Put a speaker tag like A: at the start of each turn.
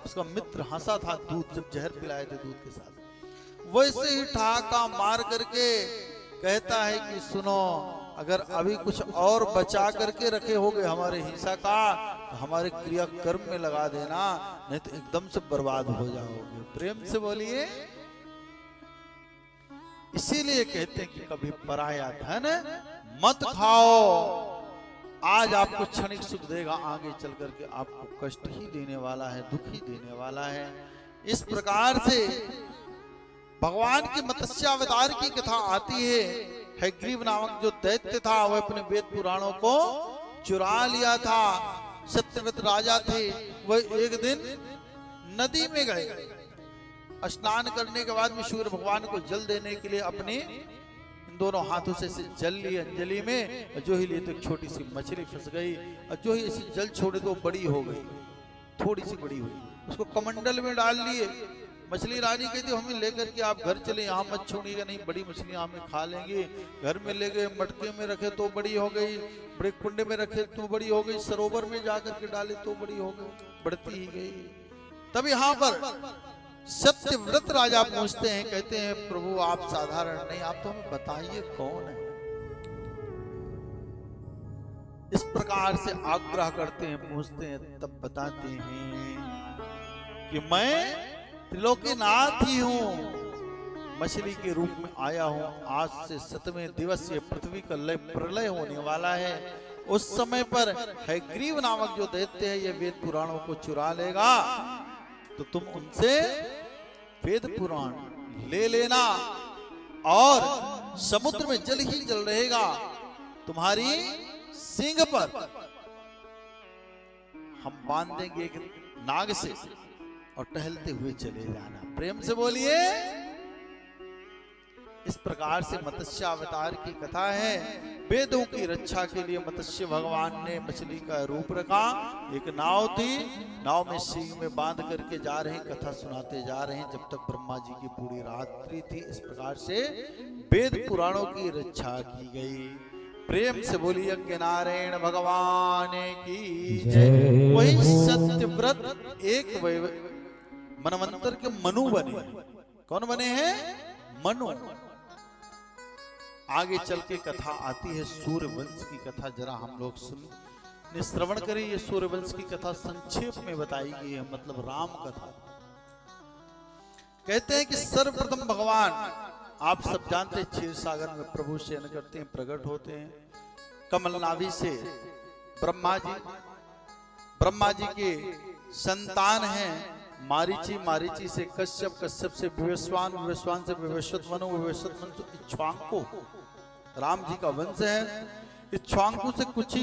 A: उसका मित्र हंसा था दूध, जब जहर पिलाए थे दूध के साथ, वैसे ही ठहाका मार करके कहता है कि सुनो, अगर अभी कुछ और बचा करके रखे होगे हमारे हिंसा का तो हमारे क्रियाकर्म में लगा देना, नहीं तो एकदम से बर्बाद हो जाओगे। प्रेम से बोलिए। इसीलिए कहते हैं कि कभी पराया धन मत खाओ, आज आपको क्षणिक सुख देगा, आगे चल करके आपको कष्ट ही देने वाला है, दुख ही देने वाला है। इस प्रकार से भगवान की मत्स्यावतार की कथा आती है। हयग्रीव नामक जो दैत्य था वह अपने वेद पुराणों को चुरा लिया था। सत्यव्रत राजा थे, वह एक दिन नदी में गए, स्नान करने के बाद में सूर्य भगवान को जल देने के लिए अपने इन दोनों हाथों से जल लिए अंजलि में, और जो ही लिए तो एक छोटी सी मछली फंस गई, और जो ही इसे जल छोड़े तो बड़ी हो गई, थोड़ी सी बड़ी हुई, उसको कमंडल में डाल लिए। मछली रानी कहती हमें लेकर के आप घर चले, यहाँ मत छोड़िएगा, नहीं बड़ी मछली हमें खा लेंगे। घर में ले गए, मटके में रखे तो बड़ी हो गई, बड़े कुंडे में रखे तो बड़ी हो गई, सरोवर में जाकर के डाले तो बड़ी हो गई, बढ़ती ही गई। तब यहाँ पर सत्यव्रत राजा पूछते हैं, कहते हैं प्रभु आप साधारण नहीं, आप तो हमें बताइए कौन है। इस प्रकार से आग्रह करते हैं, पूछते हैं, तब बताते हैं कि मैं त्रिलोकीनाथ ही हूं, मछली के रूप में आया हूं। आज से 7वें दिवस ये पृथ्वी का प्रलय होने वाला है। उस समय पर हयग्रीव नामक जो दैत्य है ये वेद पुराणों को चुरा लेगा, तो तुम उनसे वेद पुराण ले लेना, और समुद्र में जल ही जल रहेगा, तुम्हारी सींग पर हम बांध देंगे एक नाग से, और टहलते हुए चले जाना। प्रेम से बोलिए। इस प्रकार से मत्स्य अवतार की कथा है। वेदों की रक्षा के लिए मत्स्य भगवान ने मछली का रूप रखा। एक नाव थी, नाव में सींग में बांध करके जा रहे हैं, कथा सुनाते जा रहे हैं जब तक ब्रह्मा जी की पूरी रात्रि थी। इस प्रकार से वेद पुराणों की रक्षा की गई। प्रेम से बोलिए यज्ञ नारायण भगवान की जय। वही सत्यव्रत एक मनवंतर के मनु बने। कौन बने हैं? मनु। आगे चल के कथा आती है सूर्यवंश की कथा। जरा हम लोग श्रवण करें। ये सूर्यवंश की कथा संक्षेप में बताई गई है, मतलब राम कथा। कहते हैं कि सर्वप्रथम भगवान, आप सब जानते हैं, क्षीर सागर में प्रभु शयन करते हैं, प्रकट होते हैं। कमल नाभि से ब्रह्मा जी के संतान हैं मारीची, मारीची से कश्यप, कश्यप से विवस्वान, विवस्वान से विवस्वत मनु, विवस्वत मनु से इक्ष्वाकु। राम जी का वंश है। इक्ष्वाकु से कुछ ही